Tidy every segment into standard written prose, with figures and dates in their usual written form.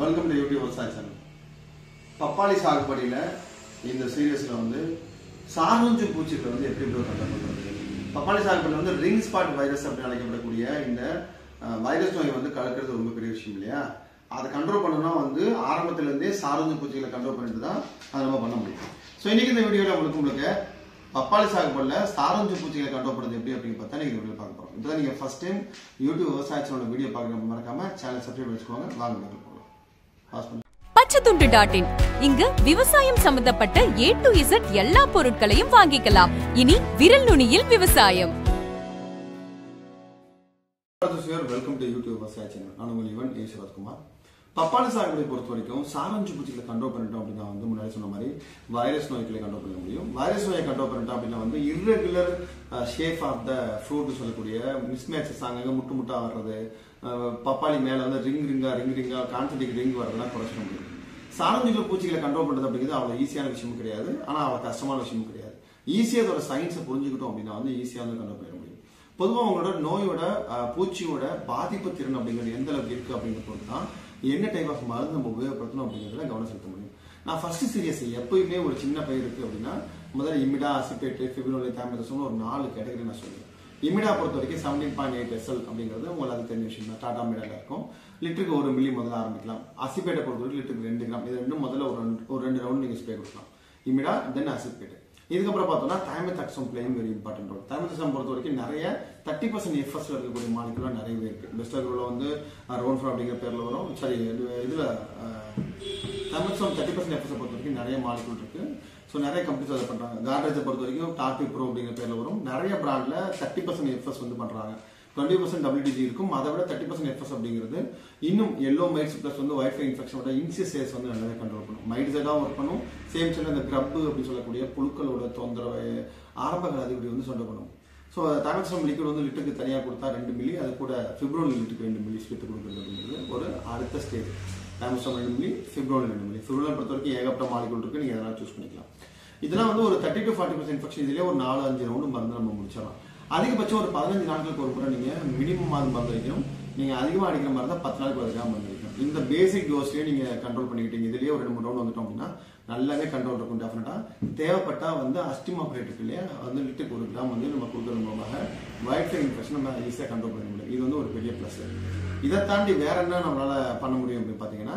Welcome to YouTube விவசாய channel. பப்பாளி சாகுபடியில் இந்த சீரியஸில் வந்து சாரூஞ்சு பூச்சிகளை வந்து எப்படி கண்ட்ரோல் பண்ணுறது, பப்பாளி சாகுபடியில் வந்து ரிங் ஸ்பாட் வைரஸ் அப்படின்னு அழைக்கப்படக்கூடிய இந்த வைரஸ் நோய் வந்து கலக்கிறது ரொம்ப பெரிய விஷயம் இல்லையா. அதை கண்ட்ரோல் பண்ணணும்னா வந்து ஆரம்பத்திலேருந்தே சாரூஞ்சு பூச்சிகளை கண்ட்ரோல் பண்ணிட்டு தான் அதை நம்ம பண்ண முடியும். ஸோ இன்னைக்கு இந்த வீடியோவில் உங்களுக்கு பப்பாளி சாகுபடியில் சாரூஞ்சு பூச்சிகளை கண்ட்ரோல் பண்ணுறது எப்படி அப்படின்னு பார்த்தா நீங்கள் வீடியோ பார்க்க போகிறோம். இப்போ தான் நீங்கள் ஃபர்ஸ்ட் டைம் யூடியூப் விவசாய சேனலோட வீடியோ பார்க்க மறக்காம சேனல் சப்ஸ்கிரைப் வச்சுக்கோங்க. வாங்க வீடியோ போகலாம். பச்சைத்துண்டு.in இங்கு விவசாயம் சம்பந்தப்பட்ட A to Z எல்லா பொருட்களையும் வாங்கிக்கலாம். இனி விரல் நுனியில் விவசாயம். வெல்கம் டு யூடியூப் விவசாய சேனல். நான் உங்கள் இவன் ஏ. சிவகுமார். பப்பாளி சாகுபடியை பொறுத்த வரைக்கும் சாரூஞ்சு பூச்சிகளை கண்ட்ரோல் பண்ணிட்டோம் அப்படின்னா வந்து முன்னாடி சொன்ன மாதிரி வைரஸ் நோய்களை கண்ட்ரோல் பண்ண முடியும். வைரஸ் நோயை கண்ட்ரோல் பண்ணிட்டோம் அப்படின்னா வந்து irregular shape of the fruit சொல்லக்கூடிய மிஸ்மேட்சஸ் அங்கங்க முட்டு முட்டா வர்றது, பப்பாளி மேல வந்து ரிங் ரிங்கா கான்சென்ட்ரிக் ரிங் வர்றதுலாம் குறைச்சிட முடியும். சாரூஞ்சு பூச்சிகளை கண்ட்ரோல் பண்றது அப்படிங்கிறது அவ்வளவு ஈஸியான விஷயமும் கிடையாது, ஆனா அவ்வளவு கஷ்டமான விஷயமும் கிடையாது. ஈஸியா அதோட சயின்ஸை புரிஞ்சுக்கிட்டோம் அப்படின்னா வந்து ஈஸியா வந்து கண்ட்ரோல் பண்ண முடியும். பொதுவாக உங்களோட நோயோட பூச்சியோட பாதிப்பு திறன் அப்படிங்கிறது எந்த அளவுக்கு இருக்கு அப்படிங்கிறது தான் என்ன டைப் ஆஃப் மருந்து நம்ம உபயோகப்படுத்தணும் அப்படிங்கிறதுல கவனம் செலுத்த முடியும். நான் ஃபர்ஸ்ட் சீரியஸ் எப்பயுமே ஒரு சின்ன பயிர் இருக்கு அப்படின்னா முதல்ல இமிடா, அசிபேட்டு, ஃபிப்ரோலி, தாமிரசோம்னு ஒரு 4 கேட்டகரி நான் சொல்லுவேன். இமிடா பொறுத்த வரைக்கும் 17.8 SL அப்படிங்கிறது உங்களுக்கு அது தெரிஞ்ச விஷயம் தான். டாடா மிடால இருக்கும். லிட்டருக்கு 1 மில்லி முதல்ல ஆரம்பிக்கலாம். அசிபேட்டை பொறுத்த வரைக்கும் லிட்டருக்கு 2 கிராம். இது ரெண்டும் முதல்ல ஒரு 2 ரவுண்ட் நீங்க ஸ்ப்ரே கொடுக்கலாம். இமிடா தென் அசிபேட். இதுக்கப்புறம் பார்த்தோம்னா தைமதாக்சம் பிளேயிங் வெரி இம்பார்ட்டன்ட் ரோல். தைமதாக்சம் பொறுத்த வரைக்கும் நிறைய 30% எஃப்எஸ் இருக்கக்கூடிய மாலிகுலாம் நிறையவே இருக்கு. பெஸ்ட் அக்ரோல வந்து ரோன்ஃபா அப்படிங்கிற பேர்ல வரும். சரி, இதுல தைமதாக்சம் 30% எஃப்எஸ் பொறுத்த வரைக்கும் நிறைய மாலிகுல் இருக்கு. ஸோ நிறைய கம்பெனிஸ் அதை பண்றாங்க. கார்ட்ரேஜை பொறுத்த வரைக்கும் டார்பி ப்ரோ அப்படிங்கிற பேர்ல வரும். நிறைய பிராண்ட்ல 30% எஃப்எஸ் வந்து பண்றாங்க. 20% WDG இருக்கும். அதை விட 30% எஃப்எஸ் அப்படிங்கிறது இன்னும் எல்லோ மைட்ஸ் பிளஸ் வந்து ஒயிட் ஃபை இன்ஃபெக்ஷனோட இன்சியஸ் வந்து நல்லாவே கண்ட்ரோல் பண்ணும். மைட்ஸாக ஒர்க் பண்ணும். சேம் சில இந்த கிரப் அப்படின்னு சொல்லக்கூடிய புழுக்களோட தொந்தரவை ஆரம்ப காலத்துக்கு வந்து சொன்ன பண்ணும். ஸோ தைமதாக்சம் லிக்விட் வந்து லிட்டருக்கு தனியாக கொடுத்தா 2 மில்லி, அது கூட ஃபிப்ரோனில் லிட்டருக்கு 2 மில்லி ஸ்பிரிட் கொடுக்குறது அப்படிங்கிறது ஒரு அடுத்த stage. Thiamethoxam 2 milli, fipronil 2 milli. Fipronil பொறுத்த வரைக்கும் ஏகப்பட்ட மாலிகுல் இருக்கு, நீங்க எதனால சூஸ் பண்ணிக்கலாம். இதெல்லாம் வந்து ஒரு 30 to 40% இன்ஃபெக்ஷன் இதுலேயே ஒரு 4-5 ரவுண்டு மருந்து நம்ம முடிச்சிடலாம். அதிகபட்சம் ஒரு 15 நாட்களுக்கு ஒரு முறை நீங்க மினிமம் மருந்து வைக்கணும். நீங்க அதிகமாக அடிக்கிற மாதிரி தான் 10 நாளுக்கு அதுக்காக மருந்து வைக்கணும். இந்த பேசிக் டோஸ்லயே நீங்க கண்ட்ரோல் பண்ணிக்கிட்டீங்க. இதுலயே ஒரு 2-3 ரவுண்ட் வந்துட்டோம் அப்படின்னா நல்லாவே கண்ட்ரோல் இருக்கும். டெஃபினட்டா தேவைப்பட்டா வந்து அஸ்டிமாப்ரேட் இருக்கு இல்லையா, வந்து லிட்டருக்கு 1 கிராம் வந்து நம்ம கொடுக்கறது மூலமாக ஒயிட் ஃபை இன்ஃபெக்ஷன் நம்ம ஈஸியாக கண்ட்ரோல் பண்ண முடியும். இது வந்து ஒரு பெரிய பிளஸ். இதை தாண்டி வேற என்ன நம்மளால பண்ண முடியும் அப்படின்னு பாத்தீங்கன்னா,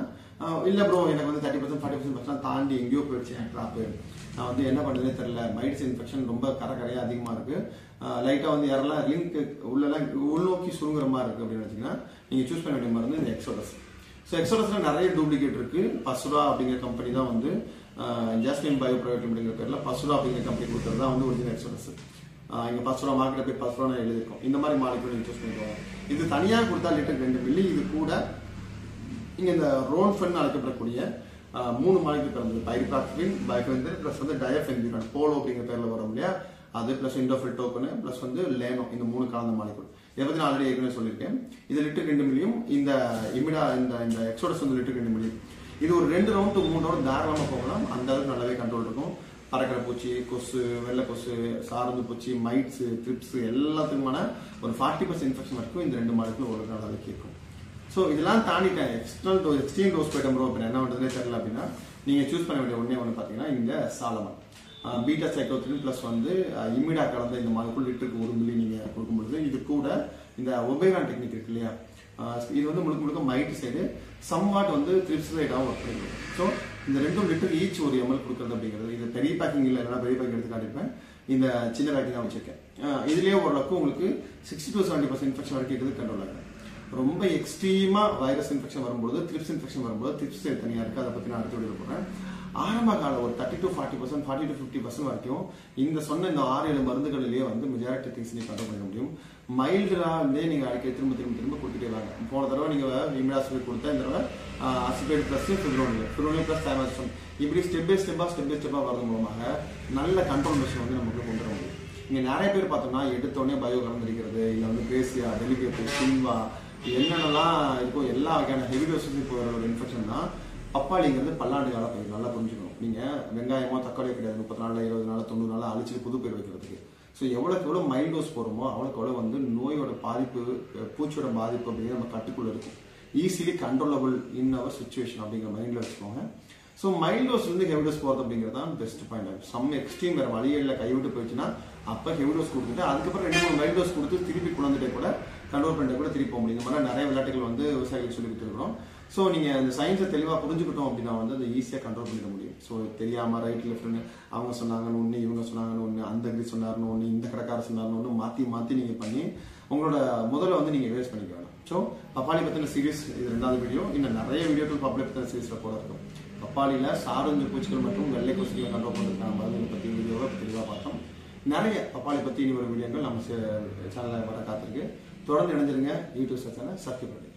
இல்ல ப்ரோ எனக்கு வந்து 30% 40% தாண்டி எங்கேயோ போயிடுச்சு என் ட்ராப்பு, நான் வந்து என்ன பண்ணுறதே தெரியல, மைட்ஸ் இன்ஃபெக்ஷன் ரொம்ப கரையா அதிகமா இருக்கு, லைட்டா வந்து யாரெல்லாம் லிங்க் உள்நோக்கி சுருங்குற மாதிரி இருக்கு அப்படின்னு வச்சீங்கன்னா நீங்க சூஸ் பண்ண வேண்டிய மருந்து இந்த எக்ஸோடஸ். ஸோ எக்ஸோடஸ்ல நிறைய டூப்ளிகேட் இருக்கு. பசுரா அப்படிங்கிற கம்பெனி தான் வந்து ஜாஸ்மின் பயோ பிரைவேட் அப்படிங்கிற பேர்ல பசுரா அப்படிங்கிற கம்பெனி கொடுக்கறது தான் வந்து ஒரிஜினல் எக்ஸோடஸ். இங்க பசுரா மார்க்கெட் போய் பசுரா எழுதிருக்கோம். இந்த மாதிரி மாலிகுல் நீங்க சூஸ் பண்ணிக்கோங்க. இது தனியாக கொடுத்தா லிட்டருக்கு 2 மில்லி. இது கூட இங்க இந்த ரோன்ஃபன் அழைக்கப்படக்கூடிய 3 மாலிகுல் கலந்து பைரிப்ராக்டின், பைஃபென்தின் பிளஸ் வந்து டயஃபென்திரான் போலோ அப்படிங்கிற பேர்ல வரும் இல்லையா, அது பிளஸ் இண்டோஃபில் டோக்கன் பிளஸ் வந்து லேனோ, இந்த 3 கலந்த மாலிகுல். இதை பத்தி நான் ஆல்ரெடி ஏற்கனவே சொல்லியிருக்கேன். இது லிட்டருக்கு 2 மில்லியும், இந்த இமிடா இந்த எக்ஸோடஸ் வந்து லிட்டருக்கு 2 மில்லியும். இது ஒரு 2 ரவுண்ட் to 3 ரவுண்ட் தாராளமா போகலாம். அந்த அளவுக்கு நல்லாவே கண்ட்ரோல் இருக்கும். பறக்கிற பூச்சி, கொசு, வெள்ளை கொசு, சாரந்து பூச்சி, மைட்ஸ், ட்ரிப்ஸ் எல்லாத்துக்குமான ஒரு 40% இன்ஃபெக்ஷன் வரைக்கும் இந்த 2 மாலிகுல் ஒரு நாளாவே கேட்கும். ஸோ இதெல்லாம் தாண்டிட்டேன், எக்ஸ்ட்ரீம் டோஸ் போயிட்டோம் ப்ரோ அப்படின்னு என்ன பண்ணுறதே தெரியல அப்படின்னா நீங்க சூஸ் பண்ண வேண்டிய ஒண்ணே ஒன்று பார்த்தீங்கன்னா இந்த சாலமன் பீட்டா சைக்ளோத்ரின் பிளஸ் வந்து இமிடா கலந்த இந்த மாலிகுல் லிட்டருக்கு 1 மில்லி நீங்க கொடுக்கும்பொழுது இது கூட இந்த ஒபேரான் டெக்னிக் இருக்கு இல்லையா, இது வந்து முழுக்க மைட் சைடு சம்வாட் வந்து த்ரிப்ஸ் சைடாகவும் ஒர்க் பண்ணிடும். ஸோ இந்த 2 லிட்டர் ஈச் 1 ml கொடுக்குறது அப்படிங்கிறது, இது பெரிய பேக்கிங் இல்லை, பெரிய பேக்கிங் எடுத்து காட்டிருப்பேன். இந்த சின்ன பேக்கிங்காக வச்சிருக்கேன். இதுலேயே ஓரளவுக்கு உங்களுக்கு 60 to 70% இன்ஃபெக்ஷன் வரைக்கும் இது கண்ட்ரோல் ஆகும். ரொம்ப எக்ஸ்ட்ரீமா வைரஸ் இன்ஃபெக்ஷன் வரும்போது, த்ரிப்ஸ் இன்ஃபெக்ஷன் வரும்போது த்ரிப்ஸ் தனியா இருக்கு, அதை பத்தி நான் அடுத்த வீடியோ போறேன். ஆரம்ப கால ஒரு 30 to 40%, 40 to 50% வரைக்கும் இந்த சொன்ன இந்த 6-7 மருந்துகளிலேயே வந்து மெஜாரிட்டி திங்ஸ் நீங்க கண்ட்ரோல் பண்ண முடியும். மைல்டா வந்து நீங்க அடிக்க திரும்ப கொடுத்துட்டே வாங்க. போன தடவை நீங்க இமிடாசிபேட் கொடுத்தா இந்த தடவை அசிபேட் பிளஸ் ஃபிப்ரோனில் பிளஸ் தைமதாக்சம் இப்படி ஸ்டெப் பை ஸ்டெப்பா வரது மூலமாக நல்ல கண்ட்ரோல் மெஷர் வந்து நமக்கு கொண்டு வர முடியும். இங்க நிறைய பேர் பார்த்தோம்னா எடுத்தோடனே பயோ கலந்துருக்கிறது, இல்ல வந்து பேசியா, டெலிகேட், சில்வா என்னென்னலாம் இருக்கோ எல்லா வகையான ஹெவி டோசஸ் இப்போ ஒரு இன்ஃபெக்ஷன் தான். பப்பாளிங்கிறது பல்லாண்டு கால பயிர், நல்லா புரிஞ்சுக்கணும். நீங்க வெங்காயமோ தக்காளியோ கிடையாது 30 நாள் 20 நாள் 90 நாள் அழிச்சு புது பயிர் வைக்கிறதுக்கு. ஸோ எவ்வளோக்கு எவ்வளோ மைல்ட் டோஸ் போடுறோமோ அவ்வளோக்கு எவ்வளோ வந்து நோயோட பாதிப்பு, பூச்சியோட பாதிப்பு அப்படிங்கிறது நம்ம கட்டுக்குள்ள இருக்கும். ஈஸிலி கண்ட்ரோலபிள் இன் அவர் சுச்சுவேஷன் அப்படிங்கிற மைண்ட்ல வச்சுக்கோங்க. ஸோ மைல்ட் டோஸ்ல இருந்து ஹெவி டோஸ் போகிறது அப்படிங்கிறது தான் பெஸ்ட் பாயிண்ட். சம் எக்ஸ்ட்ரீம் வேற வழிகளில் கைவிட்டு போயிடுச்சுன்னா அப்போ ஹெவி டோஸ் கொடுத்துட்டு அதுக்கப்புறம் 2-3 மைல்ட் டோஸ் கொடுத்து திருப்பி குழந்தைகிட்ட கூட கண்ட்ரோல் பண்ணிட்டு கூட திருப்பி போக முடியும். இந்த மாதிரி நிறைய விளையாட்டுகள் வந்து விவசாயிகளுக்கு சொல்லி கொடுத்துருக்கோம். ஸோ நீங்கள் அந்த சயின்ஸை தெளிவாக புரிஞ்சுக்கிட்டோம் அப்படின்னா வந்து அதை ஈஸியாக கண்ட்ரோல் பண்ணிட முடியும். ஸோ தெரியாமல் ரைட் லெஃப்ட்னு அவங்க சொன்னாங்கன்னு ஒன்று, இவங்க சொன்னாங்கன்னு ஒன்று, அந்த இப்படி சொன்னார்னு ஒன்று, இந்த கடைக்காரர் சொன்னார்னு ஒன்று மாற்றி நீங்கள் பண்ணி உங்களோட முதல்ல வந்து நீங்கள் வேஸ்ட் பண்ணிக்க வேணும். ஸோ பப்பாளி பற்றின சீரிஸ் இது 2வது வீடியோ. இன்னும் நிறைய வீடியோக்கள் பப்பாளி பற்றின சீரிஸில் போட இருக்கும். பப்பாளியில் சாரஞ்சு பூச்சிகள் மற்றும் வெள்ளை கொசுகளை கண்ட்ரோல் பண்ணுறதுக்கான மருந்துகளை பற்றி வீடியோவை தெளிவாக பார்த்தோம். நிறைய பப்பாளி பற்றி இனி ஒரு வீடியோக்கள் நம்ம சேனலில் வர காத்திருக்கு. தொடர்ந்து இணைஞ்சிருங்க. யூடியூப் சேனலை சப்ஸ்கிரைப் பண்ணுங்க.